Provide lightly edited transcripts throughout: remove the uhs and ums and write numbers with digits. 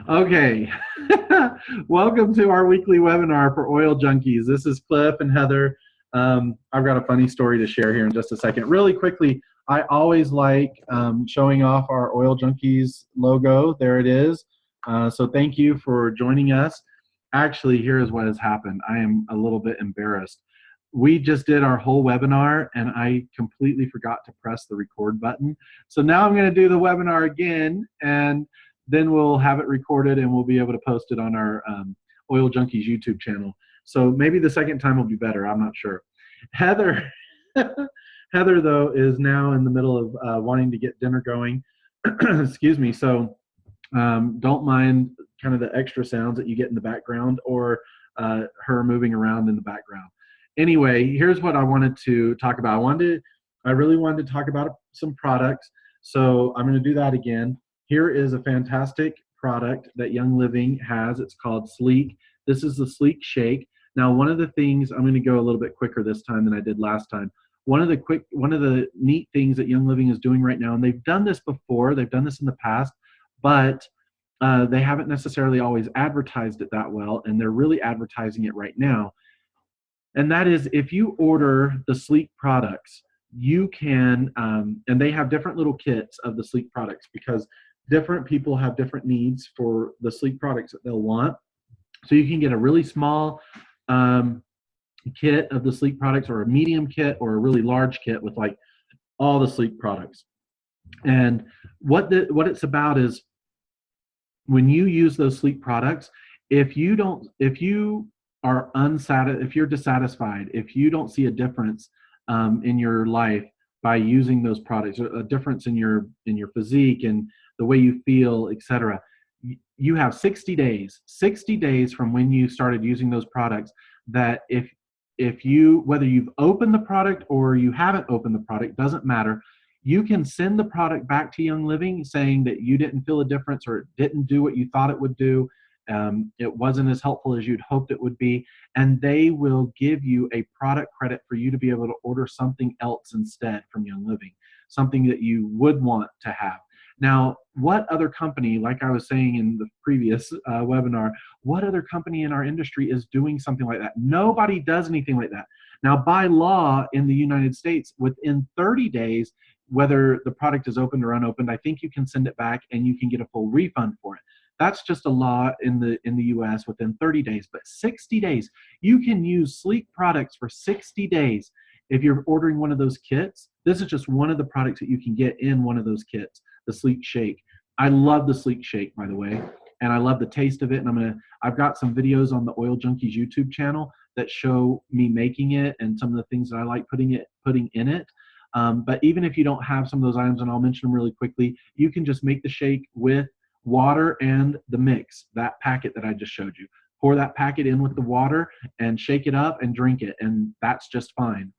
Okay. Welcome to our weekly webinar for oil junkies. This is Cliff and Heather. I've got a funny story to share here in just a second. Really quickly, I always like showing off our oil junkies logo. There it is. So thank you for joining us. Actually, here is what has happened. I am a little bit embarrassed. We just did our whole webinar and I completely forgot to press the record button. So now I'm going to do the webinar again, and then we'll have it recorded and we'll be able to post it on our Oil Junkies YouTube channel. So maybe the second time will be better. I'm not sure. Heather, Heather though, is now in the middle of wanting to get dinner going. Excuse me. So don't mind kind of the extra sounds that you get in the background, or her moving around in the background. Anyway, here's what I wanted to talk about. I really wanted to talk about some products. So I'm going to do that again. Here is a fantastic product that Young Living has. It's called Slique. This is the Slique Shake. Now, one of the things, I'm going to go a little bit quicker this time than I did last time. One of the neat things that Young Living is doing right now, and they've done this before, they've done this in the past, but they haven't necessarily always advertised it that well, and they're really advertising it right now. And that is, if you order the Slique products, you can, and they have different little kits of the Slique products because different people have different needs for the Slique products that they'll want. So you can get a really small kit of the Slique products, or a medium kit, or a really large kit with like all the Slique products. And what it's about is, when you use those Slique products, if you're dissatisfied, if you don't see a difference in your life by using those products, a difference in your physique and the way you feel, etc., you have 60 days from when you started using those products, that whether you've opened the product or you haven't opened the product, doesn't matter. You can send the product back to Young Living saying that you didn't feel a difference, or it didn't do what you thought it would do. It wasn't as helpful as you'd hoped it would be, and they will give you a product credit for you to be able to order something else instead from Young Living, something that you would want to have. Now, what other company, like I was saying in the previous webinar, what other company in our industry is doing something like that? Nobody does anything like that. Now, by law in the United States, within 30 days, whether the product is opened or unopened, I think you can send it back and you can get a full refund for it. That's just a law in the US within 30 days. But 60 days, you can use Slique products for 60 days. If you're ordering one of those kits, this is just one of the products that you can get in one of those kits, the Slique Shake. I love the Slique Shake, by the way, and I love the taste of it. And I've got some videos on the Oil Junkies YouTube channel that show me making it and some of the things that I like putting in it. But even if you don't have some of those items, and I'll mention them really quickly, you can just make the shake with water and the mix, that packet that I just showed you. Pour that packet in with the water and shake it up and drink it, and that's just fine.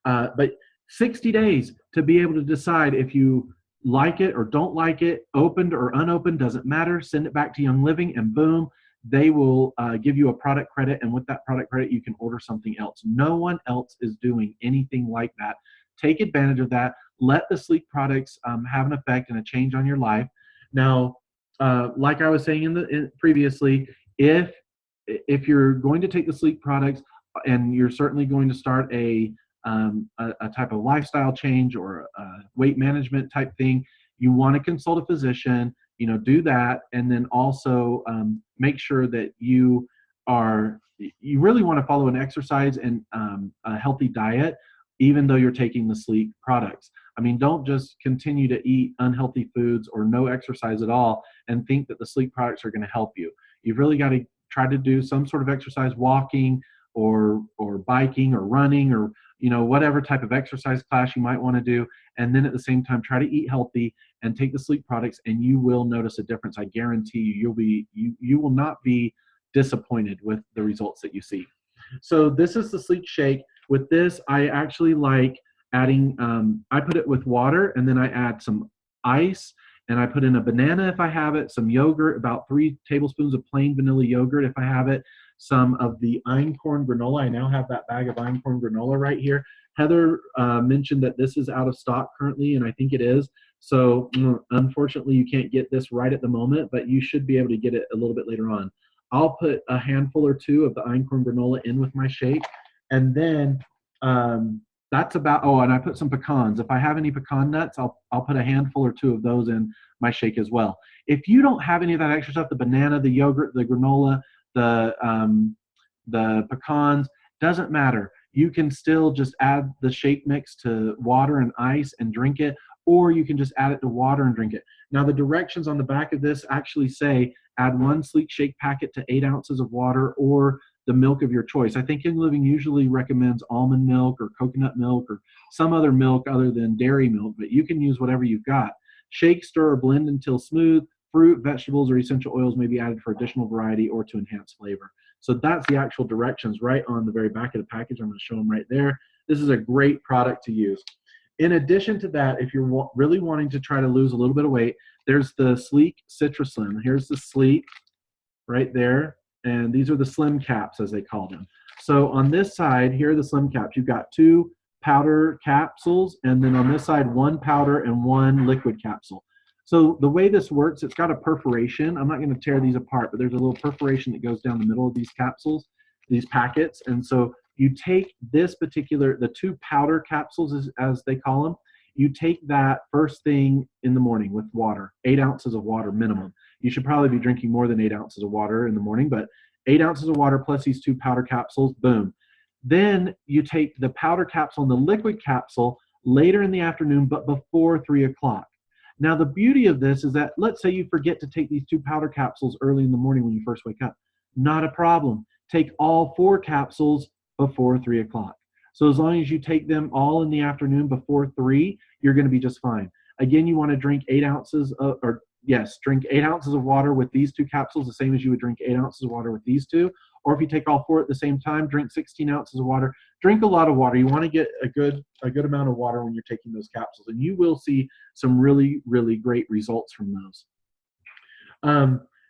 But 60 days to be able to decide if you like it or don't like it, opened or unopened, doesn't matter. Send it back to Young Living and boom, they will give you a product credit, and with that product credit, you can order something else. No one else is doing anything like that. Take advantage of that. Let the Slique products have an effect and a change on your life. Now, like I was saying previously, if you're going to take the Slique products and you're certainly going to start a type of lifestyle change or a weight management type thing, you want to consult a physician. Do that, and then also make sure that you really want to follow an exercise and a healthy diet, even though you're taking the Slique products. I mean, don't just continue to eat unhealthy foods or no exercise at all and think that the Slique products are going to help you. You've really got to try to do some sort of exercise, walking or biking or running, or whatever type of exercise class you might want to do, and then at the same time try to eat healthy and take the Slique products, and you will notice a difference. I guarantee you will not be disappointed with the results that you see. So this is the Slique Shake. With this, I actually like adding, I put it with water, and then I add some ice, and I put in a banana if I have it, some yogurt, about 3 tablespoons of plain vanilla yogurt if I have it, some of the einkorn granola. I now have that bag of einkorn granola right here. Heather mentioned that this is out of stock currently, and I think it is. So unfortunately, you can't get this right at the moment, but you should be able to get it a little bit later on. I'll put a handful or two of the einkorn granola in with my shake, and then that's about. Oh, and I put some pecans. If I have any pecan nuts, I'll put a handful or two of those in my shake as well. If you don't have any of that extra stuff, the banana, the yogurt, the granola, the pecans, doesn't matter. You can still just add the shake mix to water and ice and drink it, or you can just add it to water and drink it. Now, the directions on the back of this actually say add 1 Slique shake packet to 8 ounces of water or the milk of your choice. I think Young Living usually recommends almond milk or coconut milk or some other milk other than dairy milk, but you can use whatever you've got. Shake, stir, or blend until smooth. Fruit, vegetables, or essential oils may be added for additional variety or to enhance flavor. So that's the actual directions right on the very back of the package. I'm going to show them right there. This is a great product to use. In addition to that, if you're really wanting to try to lose a little bit of weight, there's the Slique Citrus Slim. Here's the Slique right there, and these are the slim caps, as they call them. So on this side, here are the slim caps. You've got 2 powder capsules, and then on this side, 1 powder and 1 liquid capsule. So the way this works, it's got a perforation. I'm not going to tear these apart, but there's a little perforation that goes down the middle of these capsules, these packets. And so you take this particular, the 2 powder capsules, as they call them, you take that first thing in the morning with water, 8 ounces of water minimum. You should probably be drinking more than 8 ounces of water in the morning, but 8 ounces of water plus these 2 powder capsules, boom. Then you take the powder capsule and the liquid capsule later in the afternoon, but before 3 o'clock. Now, the beauty of this is that, let's say you forget to take these 2 powder capsules early in the morning when you first wake up. Not a problem. Take all 4 capsules before 3 o'clock. So as long as you take them all in the afternoon before 3, you're going to be just fine. Again, you want to drink 8 ounces of, drink 8 ounces of water with these 2 capsules, the same as you would drink 8 ounces of water with these 2. Or if you take all 4 at the same time, drink 16 ounces of water. Drink a lot of water. You want to get a good amount of water when you're taking those capsules, and you will see some really, really great results from those.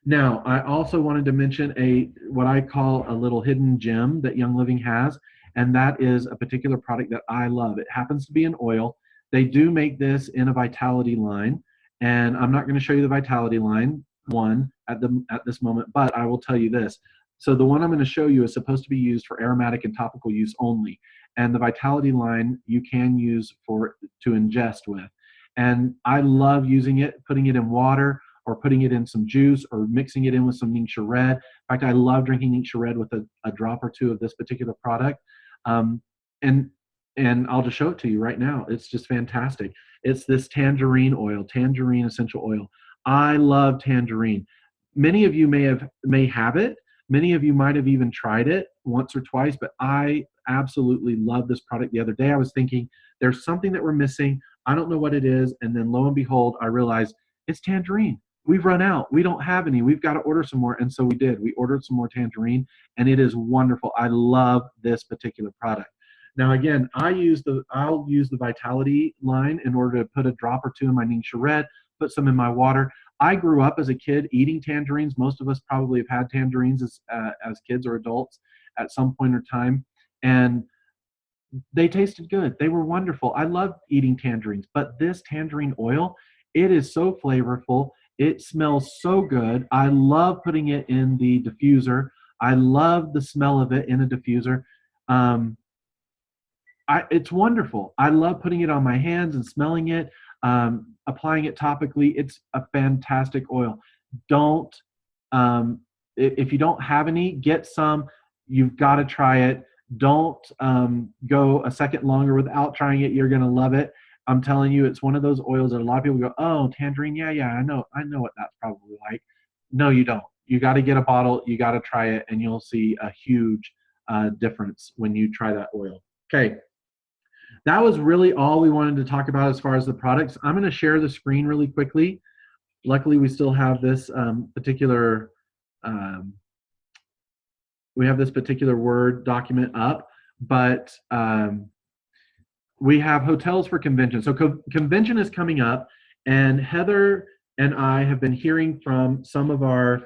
Now, I also wanted to mention what I call a little hidden gem that Young Living has, and that is a particular product that I love. It happens to be an oil. They do make this in a Vitality line, and I'm not going to show you the Vitality line one at this moment, but I will tell you this. So the one I'm going to show you is supposed to be used for aromatic and topical use only, and the Vitality line you can use to ingest with. And I love using it, putting it in water or putting it in some juice or mixing it in with some Ningxia Red. In fact, I love drinking Ningxia Red with a drop or 2 of this particular product. And I'll just show it to you right now. It's just fantastic. It's this tangerine oil, tangerine essential oil. I love tangerine. Many of you may have it. Many of you might have even tried it once or twice, but I absolutely love this product. The other day I was thinking there's something that we're missing. I don't know what it is. And then lo and behold, I realized it's tangerine. We've run out. We don't have any. We've got to order some more. And so we did. We ordered some more tangerine, and it is wonderful. I love this particular product. Now, again, I'll use the Vitality line in order to put a drop or 2 in my Ningxia Red, put some in my water. I grew up as a kid eating tangerines. Most of us probably have had tangerines as kids or adults at some point or time, and they tasted good. They were wonderful. I loved eating tangerines, but this tangerine oil, it is so flavorful. It smells so good. I love putting it in the diffuser. I love the smell of it in a diffuser. It's wonderful. I love putting it on my hands and smelling it, applying it topically. It's a fantastic oil. If you don't have any, get some. You've got to try it. Don't go a second longer without trying it. You're going to love it. I'm telling you, it's one of those oils that a lot of people go, oh, tangerine, yeah, I know what that's probably like. No, you don't. You got to get a bottle. You got to try it, and you'll see a huge difference when you try that oil. Okay. That was really all we wanted to talk about as far as the products. I'm going to share the screen really quickly. Luckily, we still have this particular Word document up, but we have hotels for convention. So convention is coming up, and Heather and I have been hearing from some of our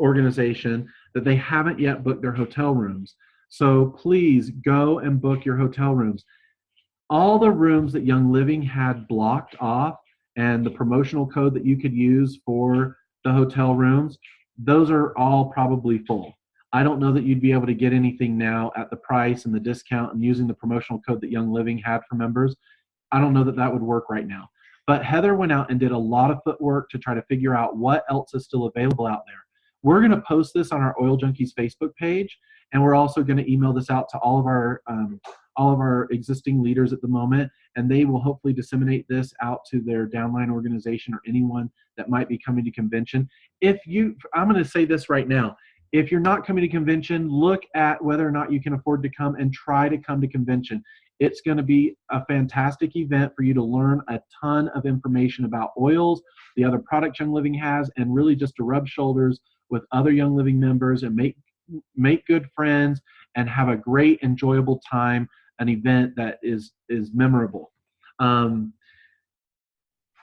organization that they haven't yet booked their hotel rooms. So please go and book your hotel rooms. all the rooms that Young Living had blocked off and the promotional code that you could use for the hotel rooms, those are all probably full. I don't know that you'd be able to get anything now at the price and the discount and using the promotional code that Young Living had for members. I don't know that that would work right now. But Heather went out and did a lot of footwork to try to figure out what else is still available out there. We're going to post this on our Oil Junkies Facebook page, and we're also going to email this out to all of our existing leaders at the moment, and they will hopefully disseminate this out to their downline organization or anyone that might be coming to convention. I'm going to say this right now. If you're not coming to convention, look at whether or not you can afford to come and try to come to convention. It's going to be a fantastic event for you to learn a ton of information about oils, the other products Young Living has, and really just to rub shoulders with other Young Living members and make good friends and have a great, enjoyable time, an event that is memorable.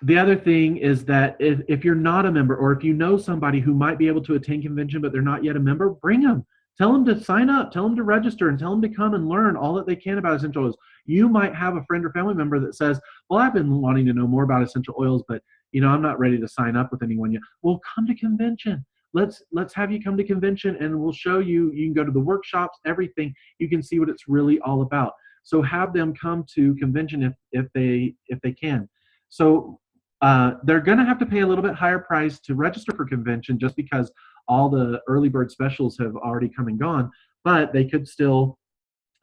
The other thing is that if you're not a member, or if you know somebody who might be able to attend convention but they're not yet a member, bring them. Tell them to sign up, tell them to register, and tell them to come and learn all that they can about essential oils. You might have a friend or family member that says, well, I've been wanting to know more about essential oils, but I'm not ready to sign up with anyone yet. Well, come to convention. Let's have you come to convention, and we'll show you. You can go to the workshops, everything. You can see what it's really all about. So have them come to convention if they can. So they're going to have to pay a little bit higher price to register for convention, just because all the early bird specials have already come and gone, but they could still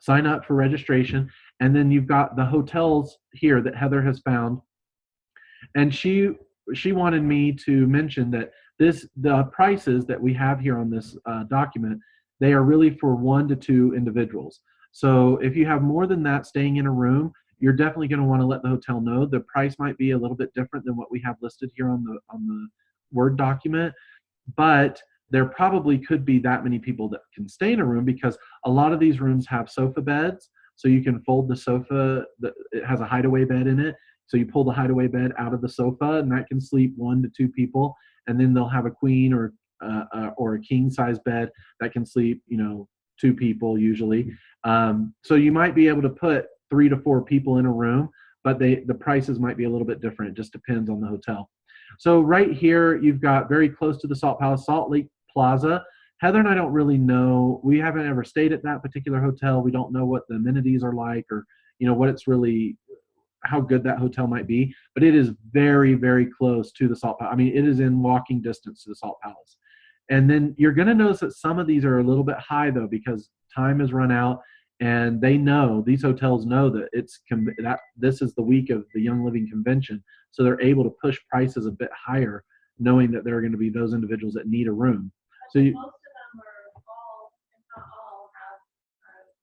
sign up for registration. And then you've got the hotels here that Heather has found. And she wanted me to mention that the prices that we have here on this document, they are really for 1 to 2 individuals. So if you have more than that staying in a room, you're definitely going to want to let the hotel know. The price might be a little bit different than what we have listed here on the Word document, but there probably could be that many people that can stay in a room, because a lot of these rooms have sofa beds. So you can fold the sofa, it has a hideaway bed in it. So you pull the hideaway bed out of the sofa, and that can sleep 1 to 2 people. And then they'll have a queen or a king size bed that can sleep, 2 people usually. So you might be able to put 3 to 4 people in a room, but the prices might be a little bit different. It just depends on the hotel. So right here, you've got very close to the Salt Palace, Salt Lake Plaza. Heather and I don't really know. We haven't ever stayed at that particular hotel. We don't know what the amenities are like, or what it's really, how good that hotel might be. But it is very, very close to the Salt Palace. I mean, it is in walking distance to the Salt Palace. And then you're going to notice that some of these are a little bit high, though, because time has run out, and these hotels know that this is the week of the Young Living Convention, so they're able to push prices a bit higher, knowing that there are going to be those individuals that need a room. So most of them are all, if not all, have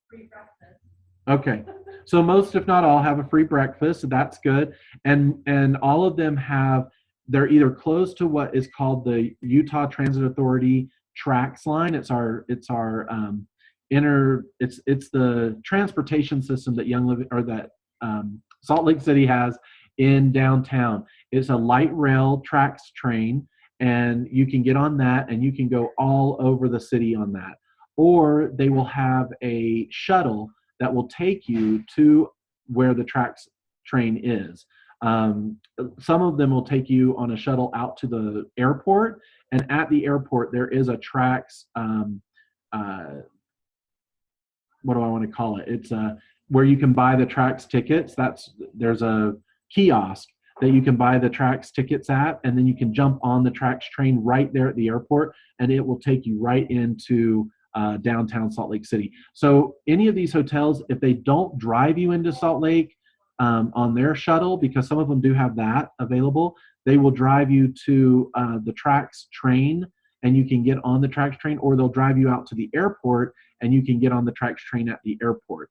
free breakfast. Okay, so most, if not all, have a free breakfast. So that's good, and all of them they're either close to what is called the Utah Transit Authority TRAX line. It's the transportation system that Young Living, or that Salt Lake City has in downtown. It's a light rail TRAX train, and you can get on that, and you can go all over the city on that. Or they will have a shuttle that will take you to where the TRAX train is. Some of them will take you on a shuttle out to the airport, and at the airport there is a TRAX, what do I want to call it? It's where you can buy the TRAX tickets. There's a kiosk that you can buy the TRAX tickets at, and then you can jump on the TRAX train right there at the airport, and it will take you right into downtown Salt Lake City. So any of these hotels, if they don't drive you into Salt Lake on their shuttle, because some of them do have that available, they will drive you to the TRAX train, and you can get on the TRAX train, or they'll drive you out to the airport and you can get on the TRAX train at the airport.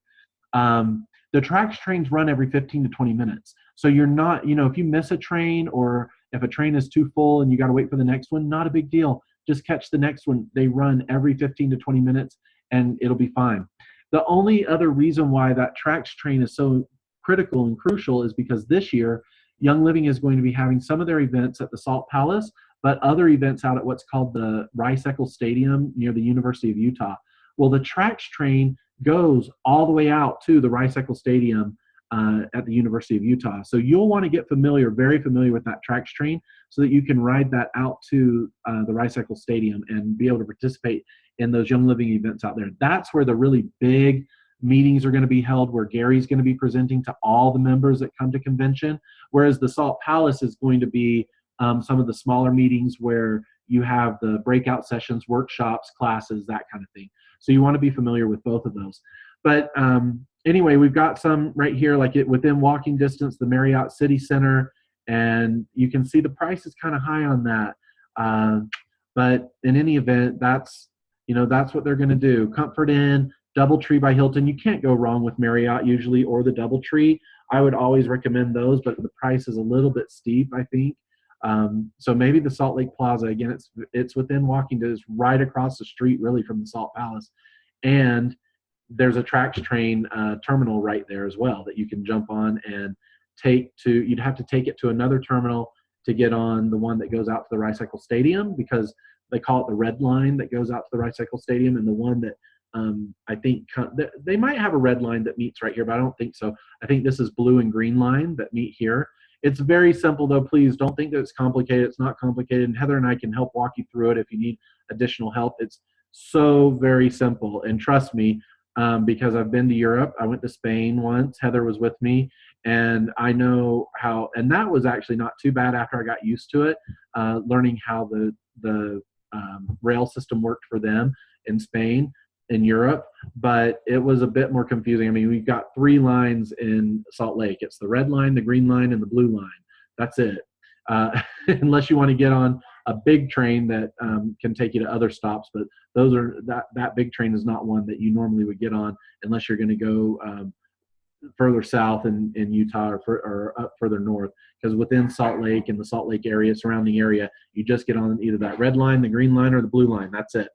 The TRAX trains run every 15 to 20 minutes. So you're not, if you miss a train, or if a train is too full and you got to wait for the next one, not a big deal. Just catch the next one. They run every 15 to 20 minutes and it'll be fine. The only other reason why that TRAX train is so critical and crucial is because this year, Young Living is going to be having some of their events at the Salt Palace, but other events out at what's called the Rice-Eccles Stadium near the University of Utah. Well, the TRAX train goes all the way out to the Rice-Eccles Stadium at the University of Utah. So you'll want to get familiar, very familiar with that Trax train so that you can ride that out to the Ricycle Stadium and be able to participate in those Young Living events out there. That's where the really big meetings are going to be held, where Gary's going to be presenting to all the members that come to convention, whereas the Salt Palace is going to be some of the smaller meetings where you have the breakout sessions, workshops, classes, that kind of thing. So you want to be familiar with both of those. But anyway, we've got some right here, like within walking distance, the Marriott City Center, and you can see the price is kind of high on that. But in any event, that's what they're going to do. Comfort Inn, DoubleTree by Hilton. You can't go wrong with Marriott usually, or the DoubleTree. I would always recommend those, but the price is a little bit steep, I think. So maybe the Salt Lake Plaza. Again, it's within walking distance, right across the street, really, from the Salt Palace, and there's a Trax train terminal right there as well that you can jump on and take to. You'd have to take it to another terminal to get on the one that goes out to the Ricycle Stadium, because they call it the red line that goes out to the Ricycle Stadium, and the one that I think they might have a red line that meets right here, but I don't think so. I think this is blue and green line that meet here. It's very simple, though. Please don't think that it's complicated. It's not complicated. And Heather and I can help walk you through it if you need additional help. It's so very simple. And trust me, because I've been to Europe. I went to Spain once. Heather was with me. And I know how, and that was actually not too bad after I got used to it, learning how the rail system worked for them in Spain, in Europe, but it was a bit more confusing. I mean, we've got 3 lines in Salt Lake. It's the red line, the green line, and the blue line. That's it. Unless you want to get on a big train that can take you to other stops, but that big train is not one that you normally would get on unless you're going to go further south in Utah or up further north, because within Salt Lake and the Salt Lake area, surrounding area, you just get on either that red line, the green line, or the blue line. That's it.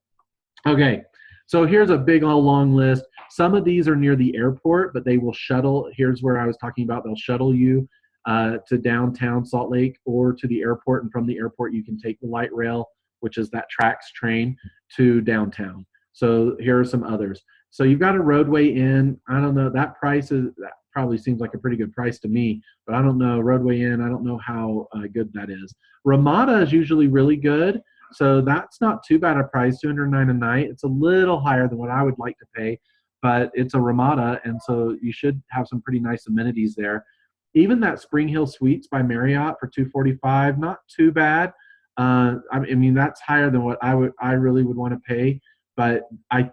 Okay. So here's a big old long list. Some of these are near the airport, but they will shuttle. Here's where I was talking about. They'll shuttle you to downtown Salt Lake or to the airport. And from the airport, you can take the light rail, which is that Trax train, to downtown. So here are some others. So you've got a Roadway Inn. I don't know. That probably seems like a pretty good price to me, but I don't know. Roadway Inn, I don't know how good that is. Ramada is usually really good. So that's not too bad a price, $209 a night. It's a little higher than what I would like to pay, but it's a Ramada, and so you should have some pretty nice amenities there. Even that Spring Hill Suites by Marriott for $245, not too bad. I mean, that's higher than what I really would want to pay, but I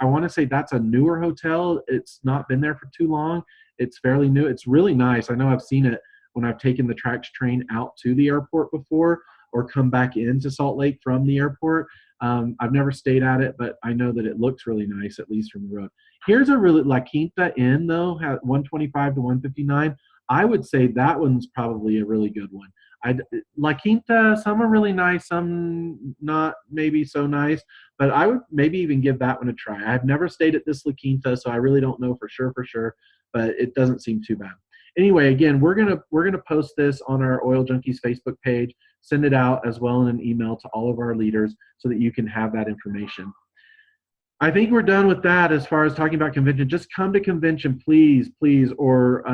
want to say that's a newer hotel. It's not been there for too long. It's fairly new. It's really nice. I know I've seen it when I've taken the Trax train out to the airport before, or come back into Salt Lake from the airport. I've never stayed at it, but I know that it looks really nice, at least from the road. Here's a really La Quinta Inn, though, at $125 to $159. I would say that one's probably a really good one. La Quinta, some are really nice, some not maybe so nice, but I would maybe even give that one a try. I've never stayed at this La Quinta, so I really don't know for sure, but it doesn't seem too bad. Anyway, again, we're gonna post this on our Oil Junkies Facebook page, send it out as well in an email to all of our leaders so that you can have that information. I think we're done with that as far as talking about convention. Just come to convention, please, or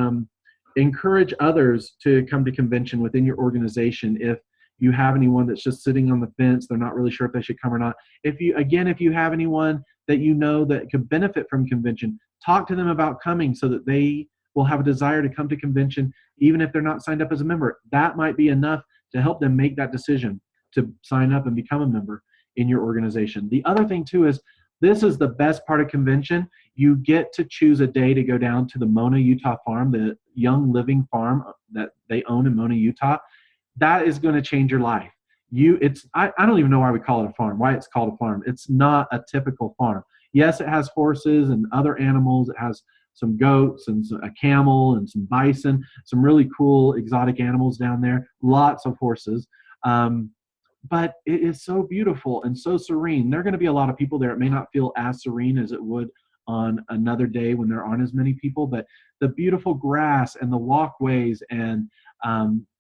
encourage others to come to convention within your organization. If you have anyone that's just sitting on the fence, they're not really sure if they should come or not. If you have anyone that you know that could benefit from convention, talk to them about coming so that they will have a desire to come to convention, even if they're not signed up as a member. That might be enough to help them make that decision to sign up and become a member in your organization. The other thing too is, this is the best part of convention. You get to choose a day to go down to the Mona, Utah farm, the Young Living farm that they own in Mona, Utah. That is going to change your life. I don't even know why we call it a farm, why it's called a farm. It's not a typical farm. Yes, it has horses and other animals. It has some goats and a camel and some bison, some really cool exotic animals down there, lots of horses. But it is so beautiful and so serene. There are going to be a lot of people there. It may not feel as serene as it would on another day when there aren't as many people, but the beautiful grass and the walkways, and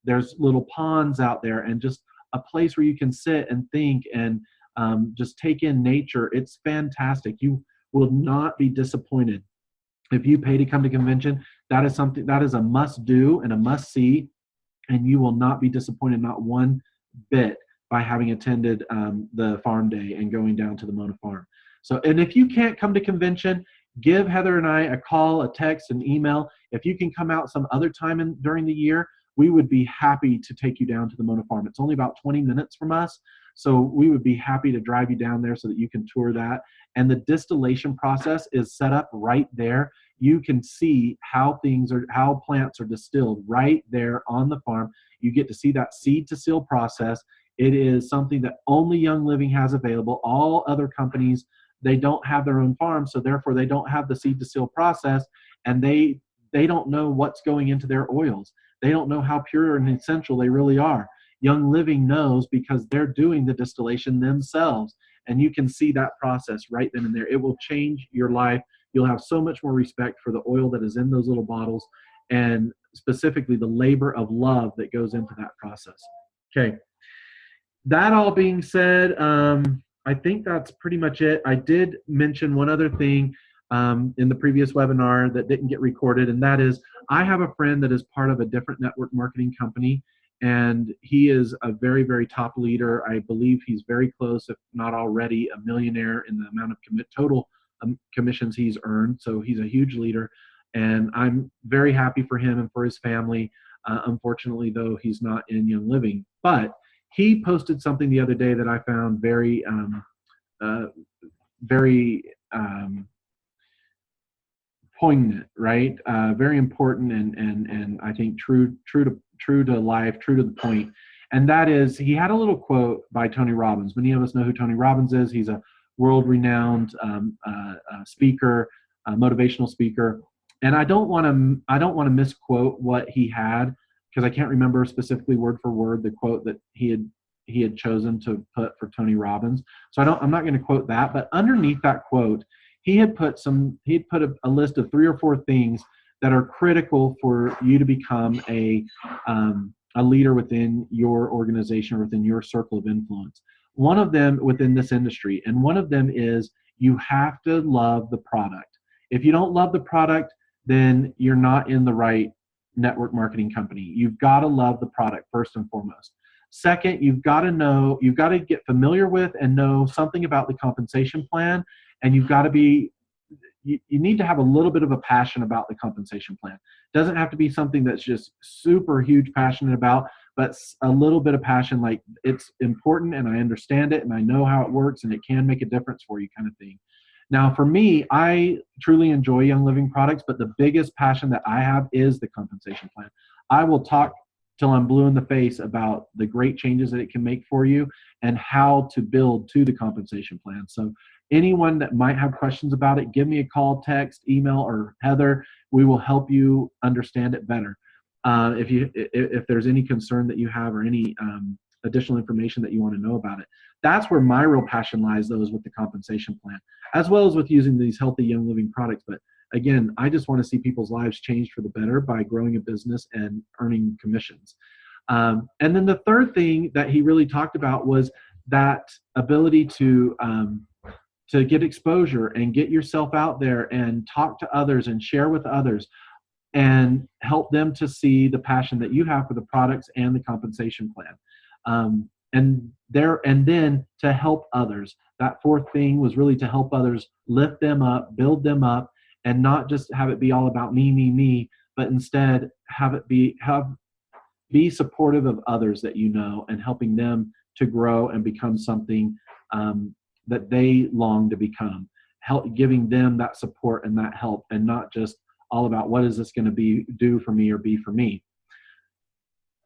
there's little ponds out there, and just a place where you can sit and think and just take in nature. It's fantastic. You will not be disappointed If you pay to come to convention, that is something that is a must do and a must see, and you will not be disappointed, not one bit, by having attended the farm day and going down to the Mona Farm. So, and if you can't come to convention, give Heather and I a call, a text, an email. If you can come out some other time during the year, we would be happy to take you down to the Mona Farm. It's only about 20 minutes from us, so we would be happy to drive you down there so that you can tour that. And the distillation process is set up right there. You can see how plants are distilled right there on the farm. You get to see that seed to seal process. It is something that only Young Living has available. All other companies, they don't have their own farms, so therefore they don't have the seed to seal process, and they don't know what's going into their oils. They don't know how pure and essential they really are. Young Living knows because they're doing the distillation themselves, and you can see that process right then and there. It will change your life. You'll have so much more respect for the oil that is in those little bottles, and specifically the labor of love that goes into that process. Okay. That all being said, I think that's pretty much it. I did mention one other thing in the previous webinar that didn't get recorded, and that is I have a friend that is part of a different network marketing company, and he is a very, very top leader. I believe he's very close, if not already, a millionaire in the amount of total commissions he's earned. So he's a huge leader, and I'm very happy for him and for his family. Unfortunately, though, he's not in Young Living. But he posted something the other day that I found very, very poignant, right? Very important, and I think true to life, true to the point. And that is, he had a little quote by Tony Robbins. Many of us know who Tony Robbins is. He's a world-renowned speaker, motivational speaker. And I don't want to misquote what he had, because I can't remember specifically word for word the quote that he had chosen to put for Tony Robbins. So I'm not going to quote that, but underneath that quote, he had put a list of 3 or 4 things that are critical for you to become a leader within your organization or within your circle of influence. One of them within this industry, and one of them is you have to love the product. If you don't love the product, then you're not in the right network marketing company. You've got to love the product first and foremost. Second, you've got to get familiar with and know something about the compensation plan, and you need to have a little bit of a passion about the compensation plan. It doesn't have to be something that's just super huge passionate about, but a little bit of passion, like it's important and I understand it and I know how it works and it can make a difference for you, kind of thing. Now, for me, I truly enjoy Young Living products, but the biggest passion that I have is the compensation plan. I will talk till I'm blue in the face about the great changes that it can make for you and how to build to the compensation plan. So anyone that might have questions about it, give me a call, text, email, or Heather. We will help you understand it better. If there's any concern that you have or any additional information that you want to know about it. That's where my real passion lies, though, is with the compensation plan, as well as with using these healthy Young Living products. But again, I just want to see people's lives changed for the better by growing a business and earning commissions. And then the third thing that he really talked about was that ability to get exposure and get yourself out there and talk to others and share with others and help them to see the passion that you have for the products and the compensation plan. And then to help others. That fourth thing was really to help others, lift them up, build them up, and not just have it be all about me, but instead be supportive of others that you know and helping them to grow and become something that they long to become. Giving them that support and that help, and not just all about what is this going to do for me or be for me.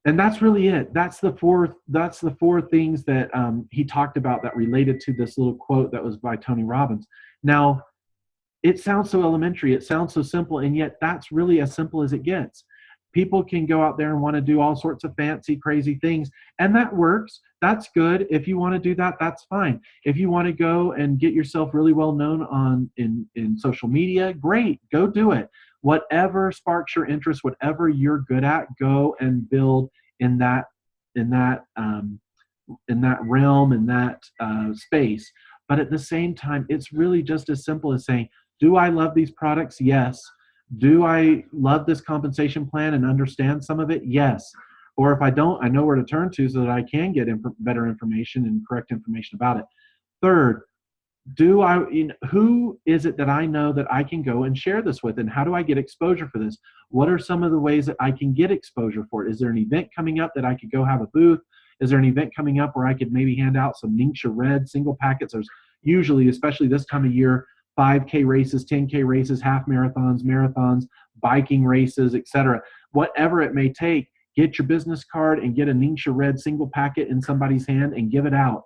And that's really it. That's the four things that he talked about that related to this little quote that was by Tony Robbins. Now, it sounds so elementary. It sounds so simple, and yet that's really as simple as it gets. People can go out there and want to do all sorts of fancy, crazy things, and that works. That's good. If you want to do that, that's fine. If you want to go and get yourself really well known in social media, great. Go do it. Whatever sparks your interest, whatever you're good at, go and build in that realm, in that space. But at the same time, it's really just as simple as saying, Do I love these products? Yes. Do I love this compensation plan and understand some of it? Yes. Or if I don't, I know where to turn to so that I can get better information and correct information about it. Third, who is it that I know that I can go and share this with, and how do I get exposure for this? What are some of the ways that I can get exposure for it? Is there an event coming up that I could go have a booth? Is there an event coming up where I could maybe hand out some Ningxia Red single packets? There's usually, especially this time of year, 5K races, 10K races, half marathons, biking races, etc. Whatever it may take, get your business card and get a Ningxia Red single packet in somebody's hand and give it out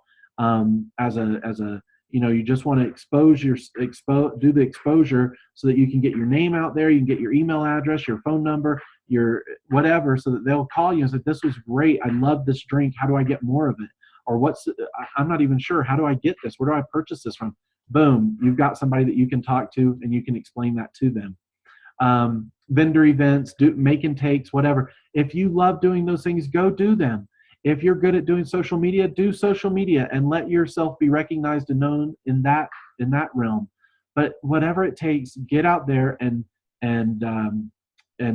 as a you just want to do the exposure so that you can get your name out there, you can get your email address, your phone number, your whatever, so that they'll call you and say, this was great, I love this drink, how do I get more of it? Or I'm not even sure, how do I get this? Where do I purchase this from? Boom, you've got somebody that you can talk to and you can explain that to them. Vendor events, make and takes, whatever. If you love doing those things, go do them. If you're good at doing social media, do social media and let yourself be recognized and known in that realm. But whatever it takes, get out there and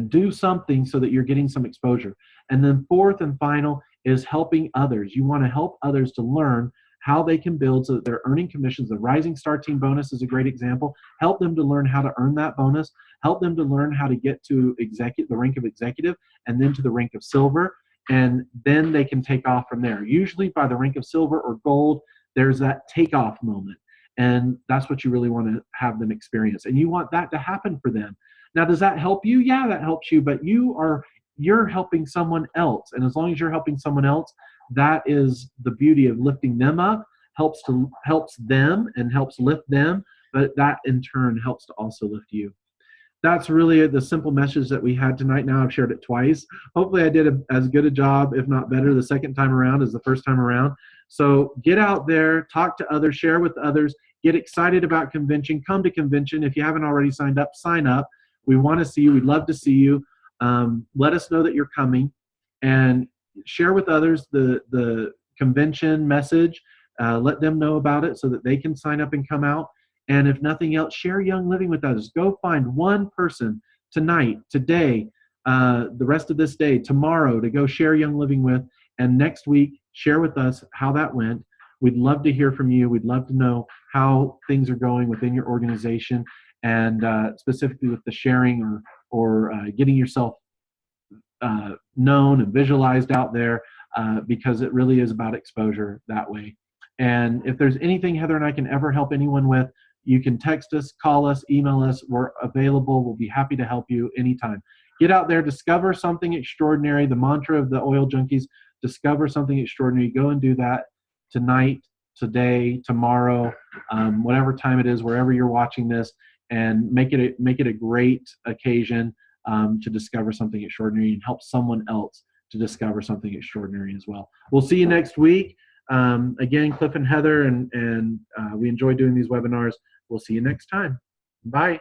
do something so that you're getting some exposure. And then fourth and final is helping others. You want to help others to learn how they can build so that they're earning commissions. The Rising Star Team bonus is a great example. Help them to learn how to earn that bonus. Help them to learn how to get to the rank of executive and then to the rank of silver. And then they can take off from there. Usually by the rank of silver or gold, there's that takeoff moment. And that's what you really want to have them experience. And you want that to happen for them. Now, does that help you? Yeah, that helps you, but you're helping someone else. And as long as you're helping someone else, that is the beauty of lifting them up, helps them and helps lift them, but that in turn helps to also lift you. That's really the simple message that we had tonight. Now I've shared it twice. Hopefully I did as good a job, if not better, the second time around as the first time around. So get out there, talk to others, share with others, get excited about convention, come to convention. If you haven't already signed up, sign up. We want to see you. We'd love to see you. Let us know that you're coming and share with others the convention message. Let them know about it so that they can sign up and come out. And if nothing else, share Young Living with others. Go find one person tonight, today, the rest of this day, tomorrow, to go share Young Living with. And next week, share with us how that went. We'd love to hear from you. We'd love to know how things are going within your organization, and specifically with the sharing or getting yourself known and visualized out there, because it really is about exposure that way. And if there's anything Heather and I can ever help anyone with, you can text us, call us, email us. We're available. We'll be happy to help you anytime. Get out there, discover something extraordinary. The mantra of the Oil Junkies, discover something extraordinary. Go and do that tonight, today, tomorrow, whatever time it is, wherever you're watching this, and make it a great occasion to discover something extraordinary and help someone else to discover something extraordinary as well. We'll see you next week. Again, Cliff and Heather, and we enjoy doing these webinars. We'll see you next time. Bye.